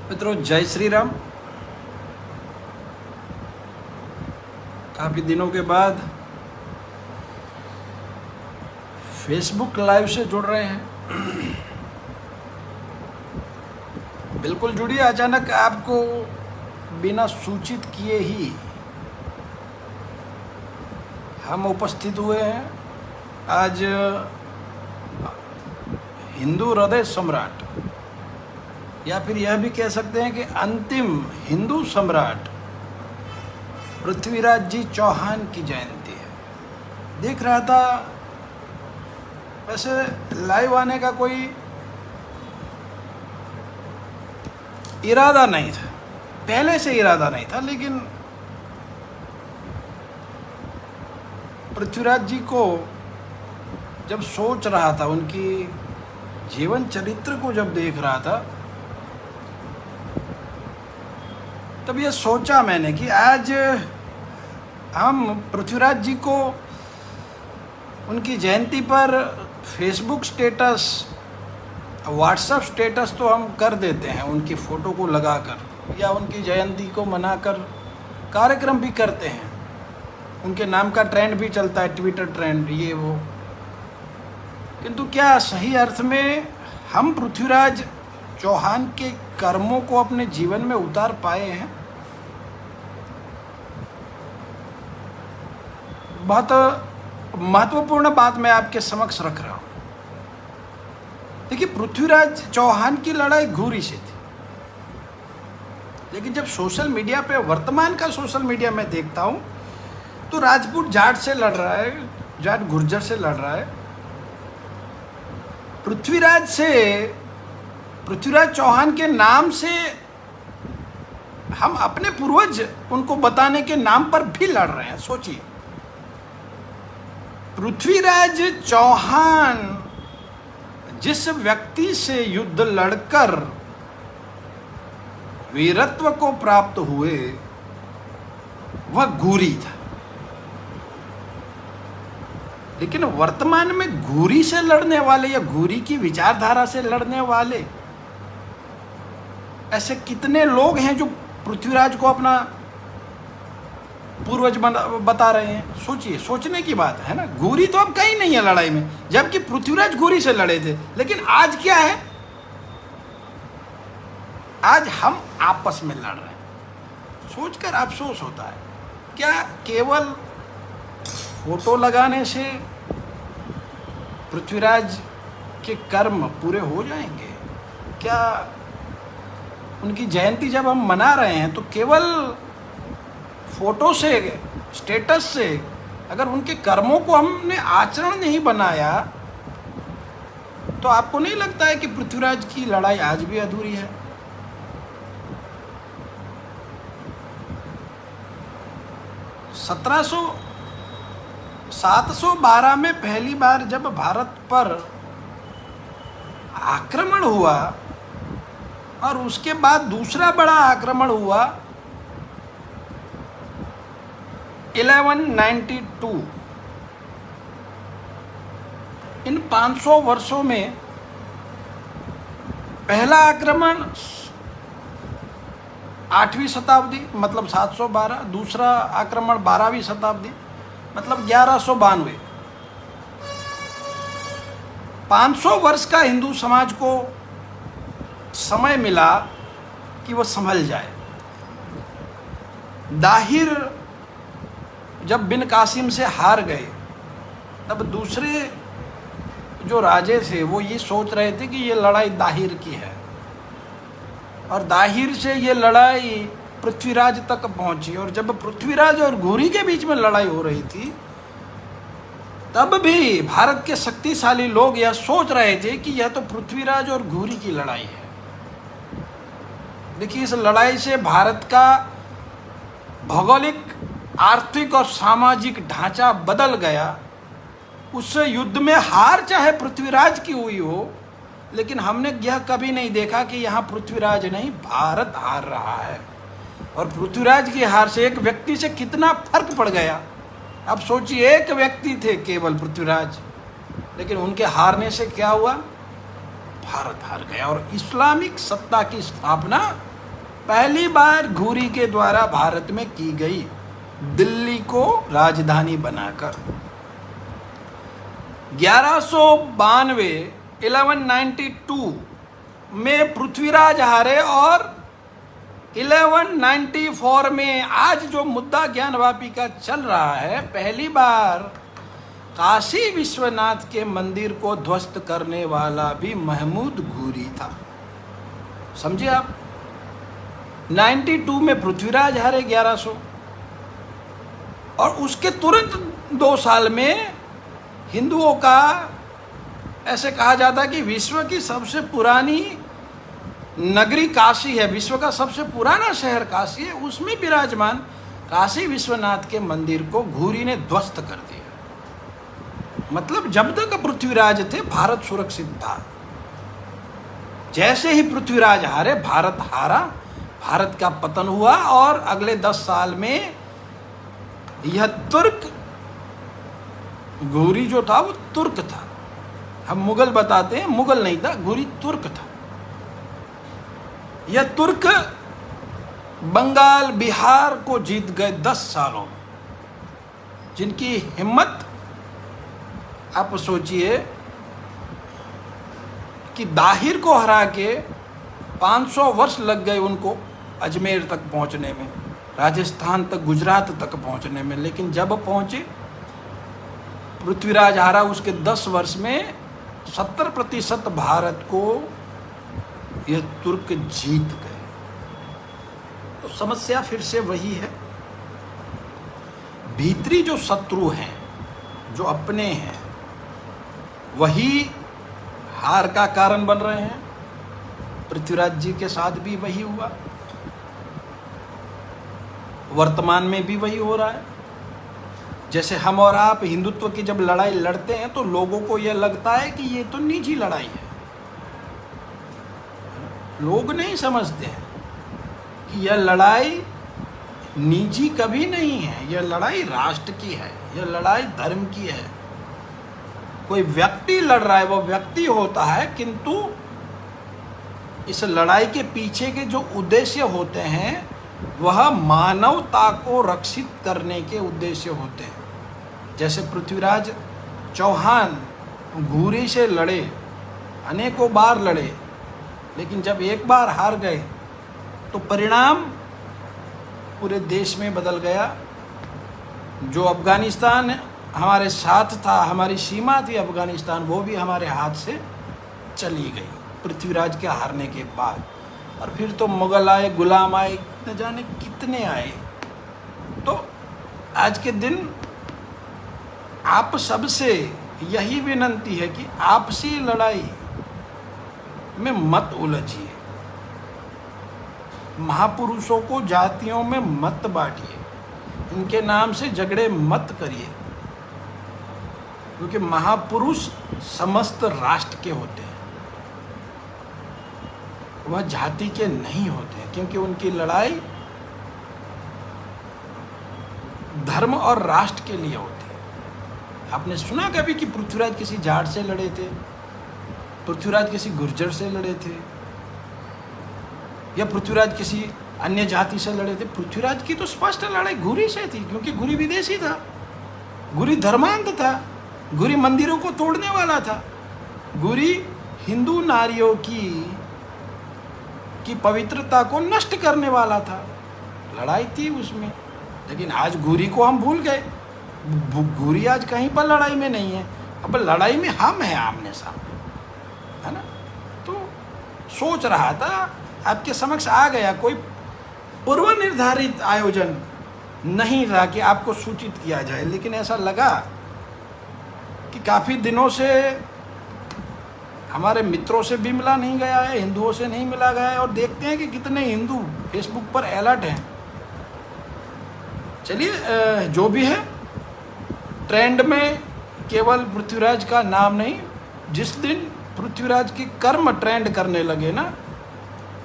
मित्रों, जय श्री राम। काफ़ी दिनों के बाद फेसबुक लाइव से जुड़ रहे हैं। बिल्कुल जुड़िए। अचानक आपको बिना सूचित किए ही हम उपस्थित हुए हैं। आज हिंदू हृदय सम्राट, या फिर यह भी कह सकते हैं कि अंतिम हिंदू सम्राट पृथ्वीराज जी चौहान की जयंती है। देख रहा था, वैसे लाइव आने का कोई इरादा नहीं था, पहले से इरादा नहीं था, लेकिन पृथ्वीराज जी को जब सोच रहा था, उनकी जीवन चरित्र को जब देख रहा था, तब यह सोचा मैंने कि आज हम पृथ्वीराज जी को उनकी जयंती पर फेसबुक स्टेटस, व्हाट्सएप स्टेटस तो हम कर देते हैं उनकी फ़ोटो को लगाकर, या उनकी जयंती को मनाकर कार्यक्रम भी करते हैं। उनके नाम का ट्रेंड भी चलता है, ट्विटर ट्रेंड, ये वो। किंतु क्या सही अर्थ में हम पृथ्वीराज चौहान के कर्मों को अपने जीवन में उतार पाए हैं? बहुत महत्वपूर्ण बात मैं आपके समक्ष रख रहा हूँ। देखिए, पृथ्वीराज चौहान की लड़ाई घूरी से थी, लेकिन जब सोशल मीडिया पे, वर्तमान का सोशल मीडिया में देखता हूँ, तो राजपूत जाट से लड़ रहा है, जाट गुर्जर से लड़ रहा है। पृथ्वीराज चौहान के नाम से हम अपने पूर्वज उनको बताने के नाम पर भी लड़ रहे हैं। सोचिए, पृथ्वीराज चौहान जिस व्यक्ति से युद्ध लड़कर वीरत्व को प्राप्त हुए, वह घूरी था। लेकिन वर्तमान में घूरी से लड़ने वाले, या घूरी की विचारधारा से लड़ने वाले ऐसे कितने लोग हैं जो पृथ्वीराज को अपना पूर्वज बता रहे हैं? सोचिए, सोचने की बात है ना। घूरी तो अब कहीं नहीं है लड़ाई में, जबकि पृथ्वीराज घूरी से लड़े थे। लेकिन आज क्या है? आज हम आपस में लड़ रहे हैं। सोचकर अफसोस होता है, क्या केवल फोटो लगाने से पृथ्वीराज के कर्म पूरे हो जाएंगे? क्या उनकी जयंती जब हम मना रहे हैं, तो केवल फोटो से, स्टेटस से, अगर उनके कर्मों को हमने आचरण नहीं बनाया, तो आपको नहीं लगता है कि पृथ्वीराज की लड़ाई आज भी अधूरी है? सत्रह 712 में पहली बार जब भारत पर आक्रमण हुआ, और उसके बाद दूसरा बड़ा आक्रमण हुआ 1192। इन 500 वर्षों में पहला आक्रमण 8वीं शताब्दी, मतलब 712, दूसरा आक्रमण 12वीं शताब्दी, मतलब 1192। 500 वर्ष का हिंदू समाज को समय मिला कि वह संभल जाए। दाहिर जब बिन कासिम से हार गए, तब दूसरे जो राजे थे वो ये सोच रहे थे कि ये लड़ाई दाहिर की है, और दाहिर से ये लड़ाई पृथ्वीराज तक पहुंची। और जब पृथ्वीराज और घूरी के बीच में लड़ाई हो रही थी, तब भी भारत के शक्तिशाली लोग यह सोच रहे थे कि यह तो पृथ्वीराज और घूरी की लड़ाई है। देखिए, इस लड़ाई से भारत का भौगोलिक, आर्थिक और सामाजिक ढांचा बदल गया। उस युद्ध में हार चाहे पृथ्वीराज की हुई हो, लेकिन हमने यह कभी नहीं देखा कि यहाँ पृथ्वीराज नहीं, भारत हार रहा है। और पृथ्वीराज की हार से एक व्यक्ति से कितना फर्क पड़ गया। अब सोचिए, एक व्यक्ति थे केवल पृथ्वीराज, लेकिन उनके हारने से क्या हुआ? भारत हार गया और इस्लामिक सत्ता की स्थापना पहली बार घुरी के द्वारा भारत में की गई, दिल्ली को राजधानी बनाकर। 1192 में पृथ्वीराज हारे और 1194 में आज जो मुद्दा ज्ञानवापी का चल रहा है, पहली बार काशी विश्वनाथ के मंदिर को ध्वस्त करने वाला भी महमूद घुरी था। समझे आप? 92 में पृथ्वीराज हारे 1100 और उसके तुरंत 2 साल में हिंदुओं का ऐसे कहा जाता है कि विश्व की सबसे पुरानी नगरी काशी है, विश्व का सबसे पुराना शहर काशी है, उसमें विराजमान काशी विश्वनाथ के मंदिर को घुरी ने ध्वस्त कर दिया। मतलब जब तक पृथ्वीराज थे भारत सुरक्षित था। जैसे ही पृथ्वीराज हारे, भारत हारा, भारत का पतन हुआ और अगले 10 साल में यह तुर्क, घुरी जो था वो तुर्क था। हम मुगल बताते हैं, मुगल नहीं था, घुरी तुर्क था। यह तुर्क बंगाल, बिहार को जीत गए 10 सालों में। जिनकी हिम्मत, आप सोचिए कि दाहिर को हरा के 500 वर्ष लग गए उनको अजमेर तक पहुंचने में, राजस्थान तक, गुजरात तक पहुंचने में, लेकिन जब पहुंचे पृथ्वीराज हारा, उसके 10 वर्ष में 70% भारत को यह तुर्क जीत गए। तो समस्या फिर से वही है, भीतरी जो शत्रु हैं, जो अपने हैं, वही हार का कारण बन रहे हैं। पृथ्वीराज जी के साथ भी वही हुआ, वर्तमान में भी वही हो रहा है। जैसे हम और आप हिंदुत्व की जब लड़ाई लड़ते हैं तो लोगों को यह लगता है कि ये तो निजी लड़ाई है। लोग नहीं समझते हैं कि यह लड़ाई निजी कभी नहीं है, यह लड़ाई राष्ट्र की है, यह लड़ाई धर्म की है। कोई व्यक्ति लड़ रहा है, वो व्यक्ति होता है, किंतु इस लड़ाई के पीछे के जो उद्देश्य होते हैं वह मानवता को रक्षित करने के उद्देश्य होते हैं। जैसे पृथ्वीराज चौहान घुरी से लड़े, अनेकों बार लड़े, लेकिन जब एक बार हार गए तो परिणाम पूरे देश में बदल गया। जो अफगानिस्तान हमारे साथ था, हमारी सीमा थी अफगानिस्तान, वो भी हमारे हाथ से चली गई पृथ्वीराज के हारने के बाद। और फिर तो मुगल आए, गुलाम आए, न जाने कितने आए। तो आज के दिन आप सबसे यही विनंती है कि आपसी लड़ाई में मत उलझिए, महापुरुषों को जातियों में मत बांटिए, उनके नाम से झगड़े मत करिए, क्योंकि महापुरुष समस्त राष्ट्र के होते हैं, वह जाति के नहीं होते हैं, क्योंकि उनकी लड़ाई धर्म और राष्ट्र के लिए होती है। आपने सुना कभी कि पृथ्वीराज किसी जाट से लड़े थे, पृथ्वीराज किसी गुर्जर से लड़े थे, या पृथ्वीराज किसी अन्य जाति से लड़े थे? पृथ्वीराज की तो स्पष्ट लड़ाई घुरी से थी, क्योंकि घुरी विदेशी था, घुरी धर्मांध था, घुरी मंदिरों को तोड़ने वाला था, घुरी हिंदू नारियों की पवित्रता को नष्ट करने वाला था। लड़ाई थी उसमें। लेकिन आज घुरी को हम भूल गए। घुरी आज कहीं पर लड़ाई में नहीं है, अब लड़ाई में हम हैं आमने सामने, है ना। तो सोच रहा था, आपके समक्ष आ गया, कोई पूर्व निर्धारित आयोजन नहीं रहा कि आपको सूचित किया जाए, लेकिन ऐसा लगा कि काफ़ी दिनों से हमारे मित्रों से भी मिला नहीं गया है, हिंदुओं से नहीं मिला गया है, और देखते हैं कि कितने हिंदू फेसबुक पर अलर्ट हैं। चलिए, जो भी है, ट्रेंड में केवल पृथ्वीराज का नाम नहीं, जिस दिन पृथ्वीराज की कर्म ट्रेंड करने लगे ना,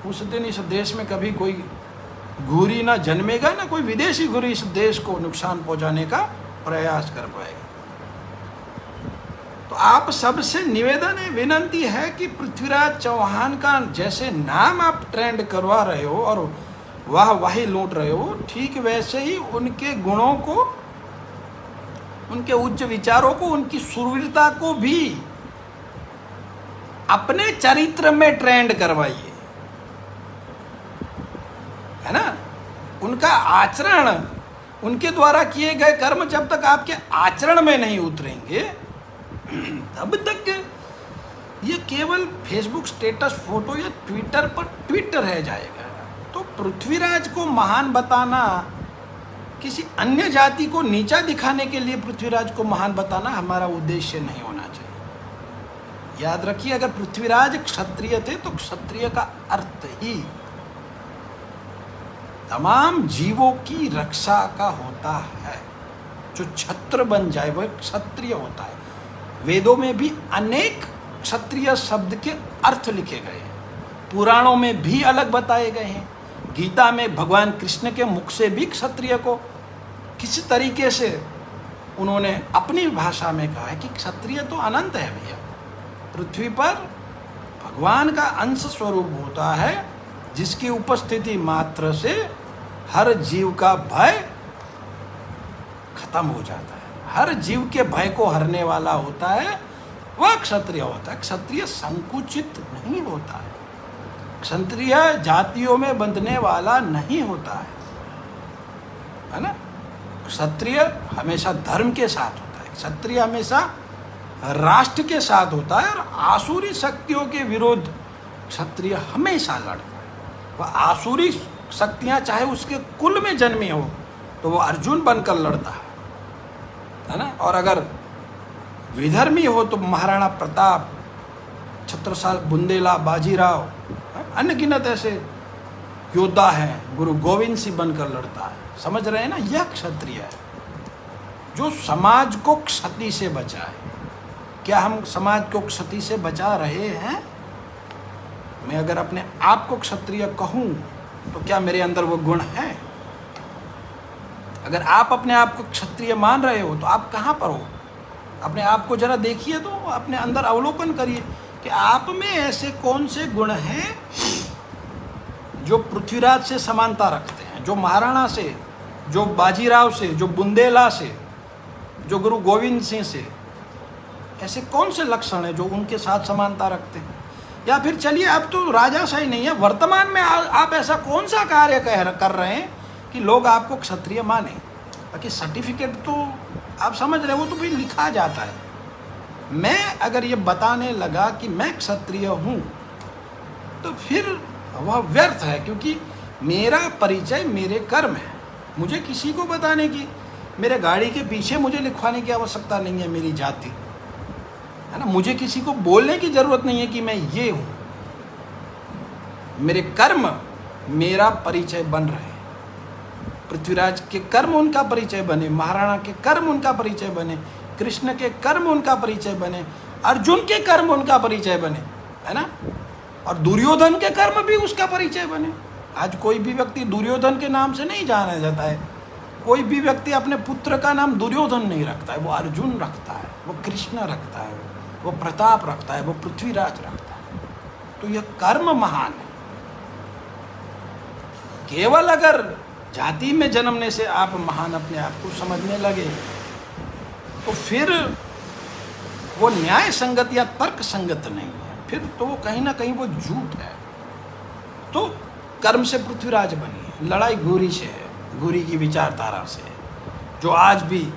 उस दिन इस देश में कभी कोई घुरी ना जन्मेगा, ना कोई विदेशी घुरी इस देश को नुकसान पहुंचाने का प्रयास कर पाएगा। तो आप सबसे निवेदन है, विनंती है कि पृथ्वीराज चौहान का जैसे नाम आप ट्रेंड करवा रहे हो और वाह वाही लूट रहे हो, ठीक वैसे ही उनके गुणों को, उनके उच्च विचारों को, उनकी सुरवीरता को भी अपने चरित्र में ट्रेंड करवाइए, है ना। उनका आचरण, उनके द्वारा किए गए कर्म जब तक आपके आचरण में नहीं उतरेंगे तब तक ये केवल फेसबुक स्टेटस फोटो या ट्विटर पर ट्वीट रह जाएगा। तो पृथ्वीराज को महान बताना, किसी अन्य जाति को नीचा दिखाने के लिए पृथ्वीराज को महान बताना हमारा उद्देश्य नहीं होना चाहिए। याद रखिए, अगर पृथ्वीराज क्षत्रिय थे तो क्षत्रिय का अर्थ ही तमाम जीवों की रक्षा का होता है। जो छत्र बन जाए वह क्षत्रिय होता है। वेदों में भी अनेक क्षत्रिय शब्द के अर्थ लिखे गए हैं, पुराणों में भी अलग बताए गए हैं। गीता में भगवान कृष्ण के मुख से भी क्षत्रिय को किसी तरीके से उन्होंने अपनी भाषा में कहा है कि क्षत्रिय तो अनंत है भैया, पृथ्वी पर भगवान का अंश स्वरूप होता है, जिसकी उपस्थिति मात्र से हर जीव का भय खत्म हो जाता है। हर जीव के भय को हरने वाला होता है, वह क्षत्रिय होता है। क्षत्रिय संकुचित नहीं होता है, क्षत्रिय जातियों में बंधने वाला नहीं होता है ना। क्षत्रिय हमेशा धर्म के साथ होता है, क्षत्रिय हमेशा राष्ट्र के साथ होता है, और आसुरी शक्तियों के विरुद्ध क्षत्रिय हमेशा लड़ता है। वह आसुरी शक्तियाँ चाहे उसके कुल में जन्मी हो तो वो अर्जुन बनकर लड़ता है ना। और अगर विधर्मी हो तो महाराणा प्रताप, छत्रसाल, बुंदेला, बाजीराव, अनगिनत ऐसे योद्धा हैं, गुरु गोविंद सिंह बनकर लड़ता है। समझ रहे हैं ना, यह क्षत्रिय है जो समाज को क्षति से बचाए। क्या हम समाज को क्षति से बचा रहे हैं? मैं अगर अपने आप को क्षत्रिय कहूँ तो क्या मेरे अंदर वो गुण है? अगर आप अपने आप को क्षत्रिय मान रहे हो तो आप कहाँ पर हो? अपने आप को जरा देखिए, तो अपने अंदर अवलोकन करिए कि आप में ऐसे कौन से गुण हैं जो पृथ्वीराज से समानता रखते हैं, जो महाराणा से, जो बाजीराव से, जो बुंदेला से, जो गुरु गोविंद सिंह से। ऐसे कौन से लक्षण हैं जो उनके साथ समानता रखते हैं? या फिर चलिए, अब तो राजाशाही नहीं है, वर्तमान में आप ऐसा कौन सा कार्य कर रहे हैं कि लोग आपको क्षत्रिय माने? बाकी सर्टिफिकेट तो आप समझ रहे हो, तो भी लिखा जाता है। मैं अगर ये बताने लगा कि मैं क्षत्रिय हूँ तो फिर वह व्यर्थ है, क्योंकि मेरा परिचय मेरे कर्म है। मुझे किसी को बताने की, मेरे गाड़ी के पीछे मुझे लिखवाने की आवश्यकता नहीं है मेरी जाति, है ना। मुझे किसी को बोलने की ज़रूरत नहीं है कि मैं ये हूँ। मेरे कर्म मेरा परिचय बन रहे हैं। पृथ्वीराज के कर्म उनका परिचय बने, महाराणा के कर्म उनका परिचय बने, कृष्ण के कर्म उनका परिचय बने, अर्जुन के कर्म उनका परिचय बने, है ना। और दुर्योधन के कर्म भी उसका परिचय बने। आज कोई भी व्यक्ति दुर्योधन के नाम से नहीं जाना जाता है। कोई भी व्यक्ति अपने पुत्र का नाम दुर्योधन नहीं रखता है, वो अर्जुन रखता है, वो कृष्ण रखता है, वो प्रताप रखता है, वो पृथ्वीराज रखता है। तो यह कर्म महान है। केवल अगर जाति में जन्मने से आप महान अपने आप को समझने लगे तो फिर वो न्याय संगत या तर्क संगत नहीं है, फिर तो वो कहीं ना कहीं वो झूठ है। तो कर्म से पृथ्वीराज बनी है, लड़ाई घुरी से है, घुरी की विचारधारा से, जो आज भी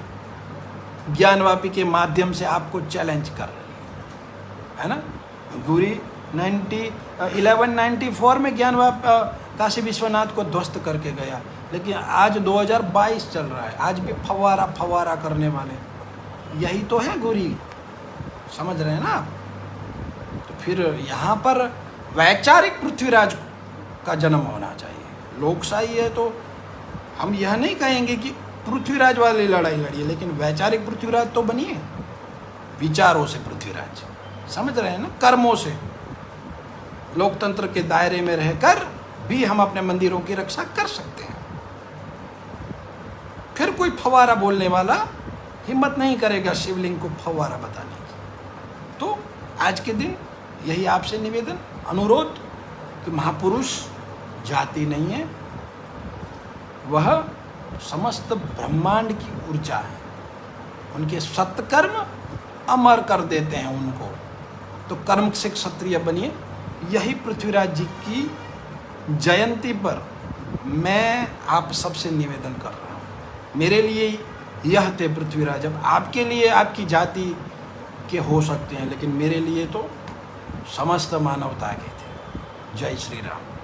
ज्ञानवापी के माध्यम से आपको चैलेंज कर रही है ना। घुरी 1194 में ज्ञानवाप काशी विश्वनाथ को ध्वस्त करके गया, लेकिन आज 2022 चल रहा है, आज भी फव्वारा फव्वारा करने वाले यही तो है घुरी। समझ रहे हैं ना आप? तो फिर यहाँ पर वैचारिक पृथ्वीराज का जन्म होना चाहिए। लोकशाही है तो हम यह नहीं कहेंगे कि पृथ्वीराज वाली लड़ाई लड़िए, लेकिन वैचारिक पृथ्वीराज तो बनिए, विचारों से पृथ्वीराज। समझ रहे हैं ना? कर्मों से। लोकतंत्र के दायरे में रहकर भी हम अपने मंदिरों की रक्षा कर सकते हैं। फिर कोई फव्वारा बोलने वाला हिम्मत नहीं करेगा शिवलिंग को फव्वारा बताने की। तो आज के दिन यही आपसे निवेदन, अनुरोध कि महापुरुष जाति नहीं है, वह समस्त ब्रह्मांड की ऊर्जा है। उनके सत्कर्म अमर कर देते हैं उनको। तो कर्म से क्षत्रिय बनिए। यही पृथ्वीराज जी की जयंती पर मैं आप सबसे निवेदन कर रहा हूँ। मेरे लिए यह थे पृथ्वीराज। अब आपके लिए आपकी जाति के हो सकते हैं, लेकिन मेरे लिए तो समस्त मानवता के थे। जय श्री राम।